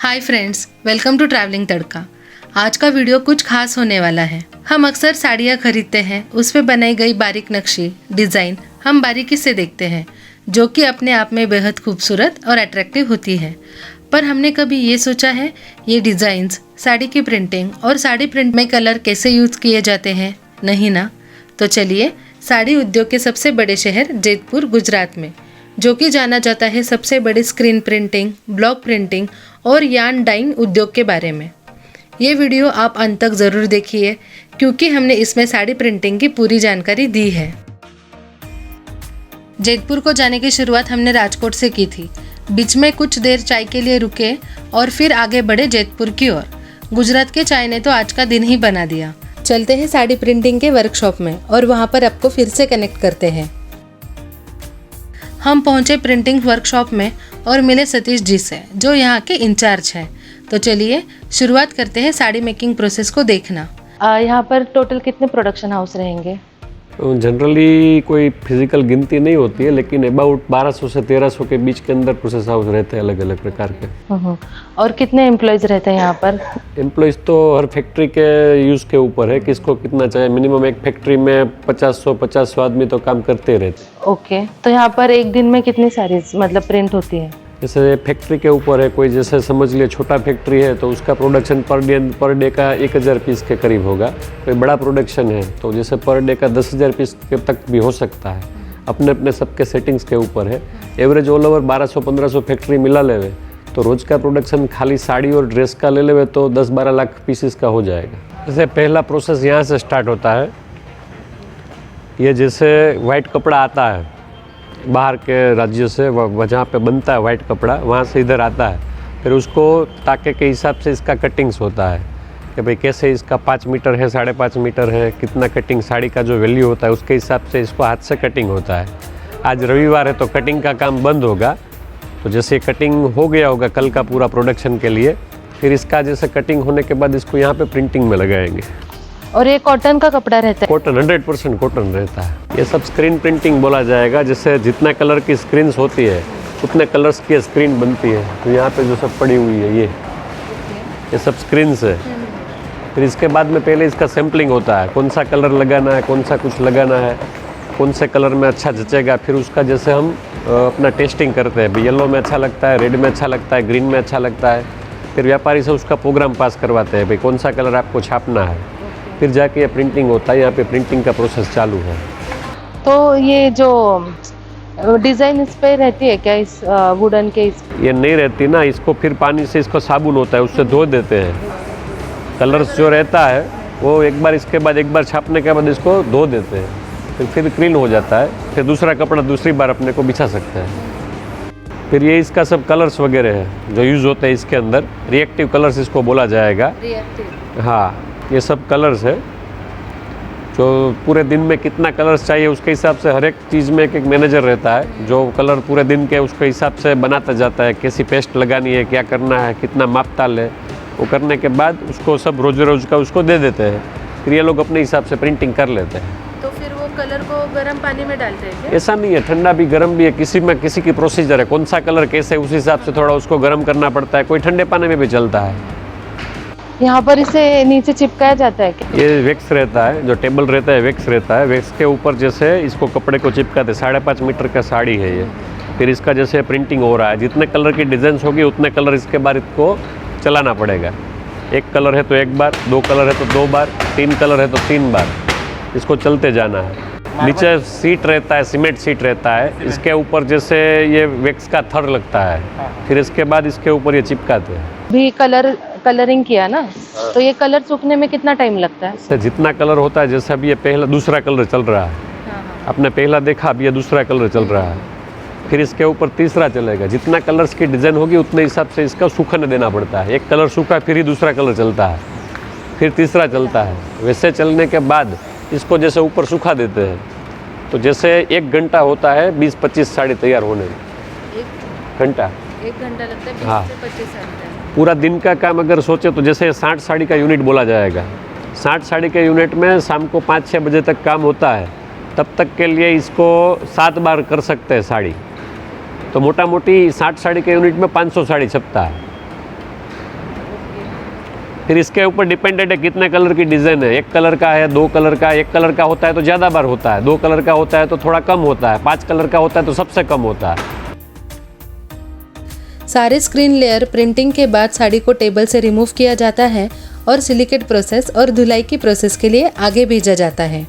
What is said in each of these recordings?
Hi friends, welcome to travelling Tadka. आज का video कुछ खास होने वाला है। हम अक्सर साड़ियाँ खरीदते हैं, उस पे बनाई गई बारीक नक्शे डिज़ाइन हम बारीकी से देखते हैं, जो कि अपने आप में बेहद खूबसूरत और अट्रैक्टिव होती है। पर हमने कभी ये सोचा है ये डिज़ाइंस, साड़ी की प्रिंटिंग और साड़ी प्रिंट में कलर कैसे यूज़ किए जाते हैं? नहीं ना। तो चलिए साड़ी उद्योग के सबसे बड़े शहर जैतपुर गुजरात में, जो कि जाना जाता है सबसे बड़ी स्क्रीन प्रिंटिंग, ब्लॉक प्रिंटिंग और यार्न डाइंग उद्योग के बारे में। ये वीडियो आप अंत तक ज़रूर देखिए, क्योंकि हमने इसमें साड़ी प्रिंटिंग की पूरी जानकारी दी है। जैतपुर को जाने की शुरुआत हमने राजकोट से की थी। बीच में कुछ देर चाय के लिए रुके और फिर आगे बढ़े जैतपुर की ओर। गुजरात के चाय ने तो आज का दिन ही बना दिया। चलते हैं साड़ी प्रिंटिंग के वर्कशॉप में और वहाँ पर आपको फिर से कनेक्ट करते हैं। हम पहुंचे प्रिंटिंग वर्कशॉप में और मिले सतीश जी से, जो यहाँ के इंचार्ज हैं। तो चलिए शुरुआत करते हैं साड़ी मेकिंग प्रोसेस को देखना। यहाँ पर टोटल कितने प्रोडक्शन हाउस रहेंगे? जनरली कोई फिजिकल गिनती नहीं होती है, लेकिन अबाउट 1200 से 1300 के बीच के अंदर प्रोसेस हाउस रहते हैं अलग अलग प्रकार के। और कितने एम्प्लॉयज रहते हैं यहाँ पर? एम्प्लॉयज तो हर फैक्ट्री के यूज़ के ऊपर है, किसको कितना चाहिए। मिनिमम एक फैक्ट्री में 50 आदमी तो काम करते रहते हैं। ओके, तो यहाँ पर एक दिन में कितनी साड़ीज मतलब प्रिंट होती है? जैसे फैक्ट्री के ऊपर है, कोई जैसे समझ लिए छोटा फैक्ट्री है तो उसका प्रोडक्शन पर डे का 1000 पीस के करीब होगा। कोई बड़ा प्रोडक्शन है तो जैसे पर डे का 10,000 पीस के तक भी हो सकता है। अपने अपने सबके सेटिंग्स के ऊपर है। एवरेज ऑल ओवर 1200-1500 फैक्ट्री मिला लेवे तो रोज़ का प्रोडक्शन खाली साड़ी और ड्रेस का ले लेवे तो 10-12 लाख पीसेस का हो जाएगा। जैसे पहला प्रोसेस यहाँ से स्टार्ट होता है। ये जैसे वाइट कपड़ा आता है बाहर के राज्य से, जहाँ पे बनता है वाइट कपड़ा, वहाँ से इधर आता है। फिर उसको ताके के हिसाब से इसका कटिंग्स होता है कि भाई कैसे इसका 5 मीटर है, 5.5 मीटर है, कितना कटिंग साड़ी का जो वैल्यू होता है उसके हिसाब से इसको हाथ से कटिंग होता है। आज रविवार है तो कटिंग का काम बंद होगा, तो जैसे कटिंग हो गया होगा कल का पूरा प्रोडक्शन के लिए, फिर इसका जैसे कटिंग होने के बाद इसको यहाँ पर प्रिंटिंग में लगाएंगे। और ये कॉटन का कपड़ा रहता है? कॉटन, 100% कॉटन रहता है। ये सब स्क्रीन प्रिंटिंग बोला जाएगा। जैसे जितना कलर की स्क्रीन्स होती है उतने कलर्स की स्क्रीन बनती है। तो यहाँ पे जो सब पड़ी हुई है ये सब स्क्रीन्स है। फिर इसके बाद में पहले इसका सैम्पलिंग होता है, कौन सा कलर लगाना है, कौन सा कुछ लगाना है, कौन से कलर में अच्छा जचेगा। फिर उसका जैसे हम अपना टेस्टिंग करते हैं, येलो में अच्छा लगता है, रेड में अच्छा लगता है, ग्रीन में अच्छा लगता है। फिर व्यापारी से उसका प्रोग्राम पास करवाते हैं, भाई कौन सा कलर आपको छापना है। फिर जाके ये प्रिंटिंग होता है। यहाँ पे प्रिंटिंग का प्रोसेस चालू है। तो ये जो डिज़ाइन इस पे रहती है क्या, इस वुडन के? ये नहीं रहती ना, इसको फिर पानी से, इसको साबुन होता है उससे धो देते हैं। कलर्स जो रहता है वो एक बार इसके बाद एक बार छापने के बाद इसको धो देते हैं, फिर क्लीन हो जाता है। फिर दूसरा कपड़ा दूसरी बार अपने को बिछा सकते हैं। फिर ये इसका सब कलर्स वगैरह है जो यूज़ होते हैं इसके अंदर। रिएक्टिव कलर्स इसको बोला जाएगा। रिएक्टिव? हाँ, ये सब कलर्स है जो पूरे दिन में कितना कलर्स चाहिए उसके हिसाब से हर एक चीज़ में एक मैनेजर रहता है जो कलर पूरे दिन के उसके हिसाब से बनाता जाता है। कैसी पेस्ट लगानी है, क्या करना है, कितना मापताल है, वो करने के बाद उसको सब रोज़ रोज़ का उसको दे देते हैं। फिर ये लोग अपने हिसाब से प्रिंटिंग कर लेते हैं। तो फिर वो कलर को गर्म पानी में डालते हैं क्या? ऐसा नहीं है, ठंडा भी गर्म भी है। किसी में किसी की प्रोसीजर है, कौन सा कलर कैसे, उस हिसाब से थोड़ा उसको गर्म करना पड़ता है। कोई ठंडे पानी में भी चलता है। यहाँ पर इसे नीचे चिपकाया जाता है क्या? ये वैक्स रहता है, जो टेबल रहता है वैक्स रहता है। वैक्स के ऊपर जैसे इसको कपड़े को चिपकाते, 5.5 मीटर का साड़ी है ये। फिर इसका जैसे प्रिंटिंग हो रहा है, जितने कलर की डिज़ाइन होगी उतने कलर इसके बाद इसको चलाना पड़ेगा। एक कलर है तो एक बार, 2 कलर है तो 2 बार, 3 कलर है तो 3 बार, इसको चलते जाना है। नीचे सीट रहता है, सीमेंट सीट रहता है। इसके ऊपर जैसे ये वैक्स का थर लगता है, फिर इसके बाद इसके ऊपर ये चिपकाते हैं। भी कलरिंग किया ना, तो ये कलर सूखने में कितना टाइम लगता है? से जितना कलर होता है, जैसे अभी ये पहला दूसरा कलर चल रहा है, आपने पहला देखा, अब ये दूसरा कलर चल रहा है, फिर इसके ऊपर तीसरा चलेगा। जितना कलर्स की डिज़ाइन होगी उतने हिसाब से इसका सूखने देना पड़ता है। एक कलर सूखा फिर ही दूसरा कलर चलता है, फिर तीसरा चलता है। वैसे चलने के बाद इसको जैसे ऊपर सूखा देते हैं, तो जैसे 1 घंटा होता है 20-25 साड़ी तैयार होने में। 1 घंटा लगता है? 20 से 25 साड़ी। पूरा दिन का काम अगर सोचे तो जैसे 60 साड़ी का यूनिट बोला जाएगा। 60 साड़ी के यूनिट में शाम को 5-6 बजे तक काम होता है। तब तक के लिए इसको 7 बार कर सकते हैं साड़ी। तो मोटा मोटी 60 साड़ी के यूनिट में 500 साड़ी छपता है। फिर इसके ऊपर डिपेंडेंट है कितने कलर की डिज़ाइन है। 1 कलर का है, 2 कलर का, 1 कलर का होता है तो ज़्यादा बार होता है, 2 कलर का होता है तो थोड़ा कम होता है, 5 कलर का होता है तो सबसे कम होता है। सारे स्क्रीन लेयर प्रिंटिंग के बाद साड़ी को टेबल से रिमूव किया जाता है और सिलिकेट प्रोसेस और धुलाई की प्रोसेस के लिए आगे भेजा जाता है।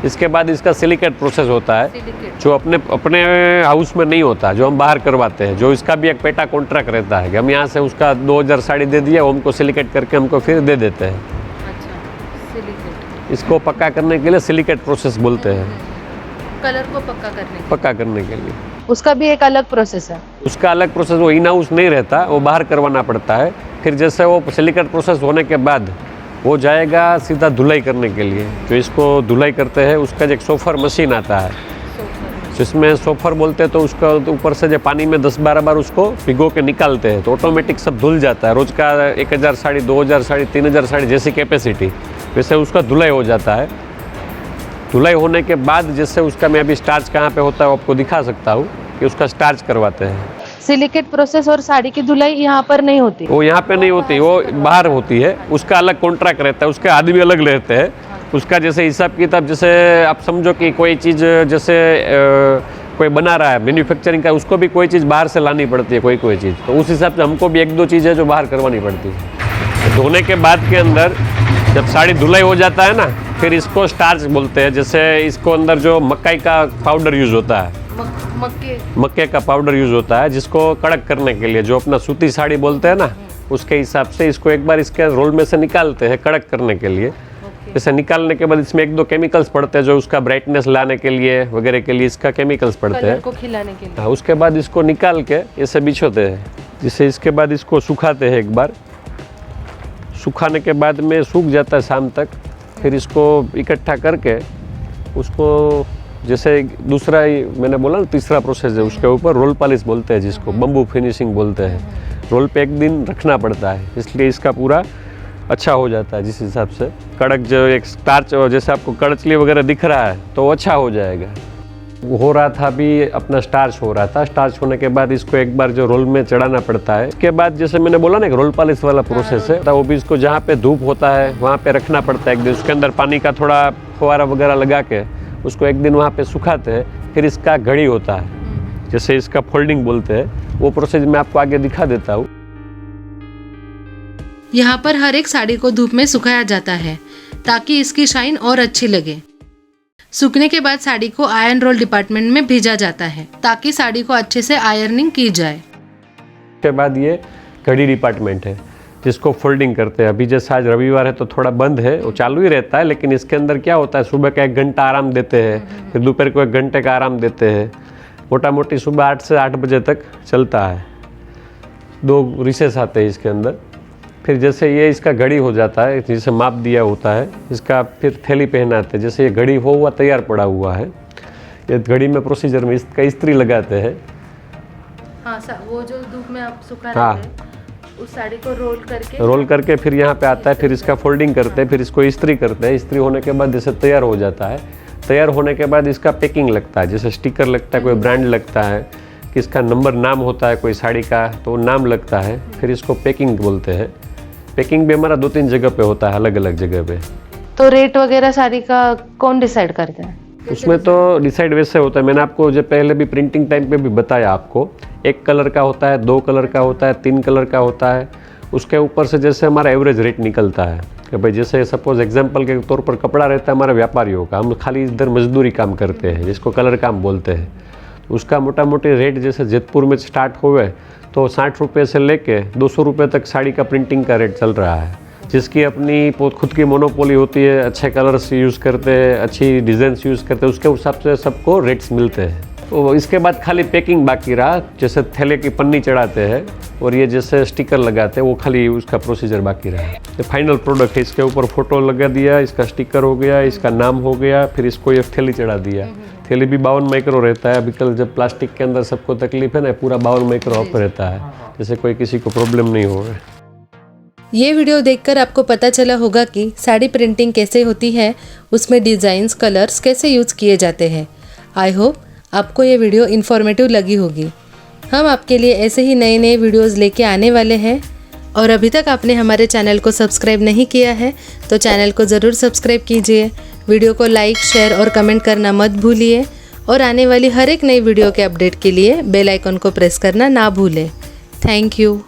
इसके बाद इसका सिलिकेट प्रोसेस होता है जो अपने हाउस में नहीं होता, जो हम बाहर करवाते हैं, जो इसका भी एक पेटा कॉन्ट्रैक्ट रहता है कि हम यहाँ से उसका 2000 साड़ी दे दिया, वो हमको सिलिकेट करके हमको फिर दे देते हैं। अच्छा, सिलिकेट। इसको पक्का करने के लिए सिलिकेट प्रोसेस बोलते हैं, कलर को पक्का करने के लिए। उसका भी एक अलग प्रोसेस है। उसका अलग प्रोसेस, वो इन हाउस नहीं रहता, वो बाहर करवाना पड़ता है। फिर जैसे वो सिलिकेट प्रोसेस होने के बाद वो जाएगा सीधा धुलाई करने के लिए। जो इसको धुलाई करते हैं उसका जो एक सोफर मशीन आता है, जिसमें सोफर बोलते हैं, तो उसका ऊपर से जो पानी में 10-12 बार उसको भिगो के निकालते हैं तो ऑटोमेटिक सब धुल जाता है। रोज़ का 1000 साड़ी, 2000 साड़ी, 3000 साड़ी जैसी कैपेसिटी, वैसे उसका धुलाई हो जाता है। धुलाई होने के बाद जैसे उसका, मैं अभी स्टार्च कहाँ पे होता है वो आपको दिखा सकता हूँ कि उसका स्टार्च करवाते हैं। सिलिकेट प्रोसेस और साड़ी की धुलाई यहाँ पर नहीं होती, वो यहाँ पे नहीं होती, वो बाहर होती है। उसका अलग कॉन्ट्रैक्ट रहता है, उसके आदमी अलग रहते हैं। उसका जैसे हिसाब किताब, जैसे आप समझो कि कोई चीज़ जैसे कोई बना रहा है मैन्युफैक्चरिंग का, उसको भी कोई चीज़ बाहर से लानी पड़ती है, कोई चीज़, तो उस हिसाब से हमको भी 1-2 चीज़ें जो बाहर करवानी पड़ती है। धोने के बाद के अंदर जब साड़ी धुलाई हो जाता है ना, फिर इसको स्टार्च बोलते हैं। जैसे इसको अंदर जो मक्काई का पाउडर यूज़ होता है, मक्के का पाउडर यूज़ होता है, जिसको कड़क करने के लिए, जो अपना सूती साड़ी बोलते हैं ना, उसके हिसाब से इसको एक बार इसके रोल में से निकालते हैं कड़क करने के लिए। जैसे निकालने के बाद इसमें 1-2 केमिकल्स पड़ते हैं जो उसका ब्राइटनेस लाने के लिए वगैरह के लिए इसका केमिकल्स पड़ते हैं, को खिलाने के लिए। हाँ, उसके बाद इसको निकाल के ऐसे बिछोते हैं। जिससे इसके बाद इसको सुखाते हैं एक बार। सुखाने के बाद में सूख जाता है शाम तक। फिर इसको इकट्ठा करके उसको, जैसे दूसरा मैंने बोला ना, तीसरा प्रोसेस है, उसके ऊपर रोल पॉलिश बोलते हैं, जिसको बम्बू फिनिशिंग बोलते हैं। रोल पे 1 दिन रखना पड़ता है, इसलिए इसका पूरा अच्छा हो जाता है। जिस हिसाब से कड़क, जो एक स्टार्च, जैसे आपको कड़चली वगैरह दिख रहा है तो अच्छा हो जाएगा। हो रहा था अभी अपना स्टार्च हो रहा था। स्टार्च होने के बाद इसको एक बार जो रोल में चढ़ाना पड़ता है। इसके बाद जैसे मैंने बोला ना, एक रोल पॉलिश वाला प्रोसेस है, तो वो भी इसको जहाँ पे धूप होता है वहाँ पे रखना पड़ता है 1 दिन। उसके अंदर पानी का थोड़ा फुवारा वगैरह लगा के उसको 1 दिन वहाँ पे सुखाते हैं। फिर इसका घड़ी होता है, जैसे इसका फोल्डिंग बोलते हैं, वो प्रोसेस मैं आपको आगे दिखा देता हूँ। यहाँ पर हर एक साड़ी को धूप में सुखाया जाता है ताकि इसकी शाइन और अच्छी लगे। सूखने के बाद साड़ी को आयरन रोल डिपार्टमेंट में भेजा जाता है ताकि साड़ी को अच्छे से आयरनिंग की जाए। उसके बाद ये घड़ी डिपार्टमेंट है, जिसको फोल्डिंग करते हैं। अभी जैसे आज रविवार है तो थोड़ा बंद है, वो चालू ही रहता है, लेकिन इसके अंदर क्या होता है, सुबह का 1 घंटा आराम देते हैं, फिर दोपहर को 1 घंटे का आराम देते हैं। मोटा मोटी सुबह 8 से 8 बजे तक चलता है। 2 रिसेस आते हैं इसके अंदर। फिर जैसे ये इसका घड़ी हो जाता है, जिसे माप दिया होता है, इसका फिर थैली पहनाते हैं। जैसे ये घड़ी हो हुआ तैयार पड़ा हुआ है, ये घड़ी में प्रोसीजर में इसका इस्त्री लगाते हैं। हाँ, वो जो धूप में आप सुखा हाँ, रहे थे, उस साड़ी को रोल करके फिर यहाँ पे आता है। फिर इसका फोल्डिंग करते हैं, फिर इसको इस्त्री करते हैं। इस्त्री होने के बाद जैसे तैयार हो जाता है। तैयार होने के बाद इसका पैकिंग लगता है, जैसे स्टिकर लगता है, कोई ब्रांड लगता है, किसका नंबर नाम होता है कोई साड़ी का, तो नाम लगता है। फिर इसको पैकिंग बोलते हैं। पैकिंग भी हमारा 2-3 जगह पे होता है, अलग अलग जगह पे। तो रेट वगैरह साड़ी का कौन डिसाइड करता है? उसमें तो डिसाइड वैसे होता है, मैंने आपको जो पहले भी प्रिंटिंग टाइम पे भी बताया आपको, 1 कलर का होता है, 2 कलर का होता है, 3 कलर का होता है। उसके ऊपर से जैसे हमारा एवरेज रेट निकलता है कि भाई जैसे सपोज एग्जांपल के तौर पर कपड़ा रहता है हमारा व्यापारियों का, हम खाली इधर मजदूरी काम करते हैं, जिसको कलर काम बोलते हैं। उसका मोटा मोटी रेट जैसे जयपुर में स्टार्ट हुए तो 60 रुपये से लेके 200 रुपये तक साड़ी का प्रिंटिंग का रेट चल रहा है, जिसकी अपनी खुद की मोनोपोली होती है। अच्छे कलर्स यूज़ करते हैं, अच्छी डिज़ाइंस यूज़ करते हैं, उसके हिसाब से सबको रेट्स मिलते हैं। तो इसके बाद खाली पैकिंग बाकी रहा, जैसे थैले की पन्नी चढ़ाते हैं और ये जैसे स्टिकर लगाते हैं, वो खाली उसका प्रोसीजर बाकी रहा। ये फाइनल प्रोडक्ट है, इसके ऊपर फोटो लगा दिया, इसका स्टिकर हो गया, इसका नाम हो गया, फिर इसको ये थैली चढ़ा दिया। थैली भी 52 माइक्रो रहता है। अभी कल जब प्लास्टिक के अंदर सबको तकलीफ है ना, पूरा 52 माइक्रो ऑफ रहता है, जैसे कोई किसी को प्रॉब्लम नहीं हो रहा है। ये वीडियो देखकर आपको पता चला होगा कि साड़ी प्रिंटिंग कैसे होती है, उसमें डिज़ाइंस, कलर्स कैसे यूज़ किए जाते हैं। आई होप आपको ये वीडियो इन्फॉर्मेटिव लगी होगी। हम आपके लिए ऐसे ही नए नए वीडियोस लेके आने वाले हैं। और अभी तक आपने हमारे चैनल को सब्सक्राइब नहीं किया है तो चैनल को ज़रूर सब्सक्राइब कीजिए। वीडियो को लाइक, शेयर और कमेंट करना मत भूलिए और आने वाली हर एक नई वीडियो के अपडेट के लिए बेल आइकन को प्रेस करना ना भूलें। Thank you.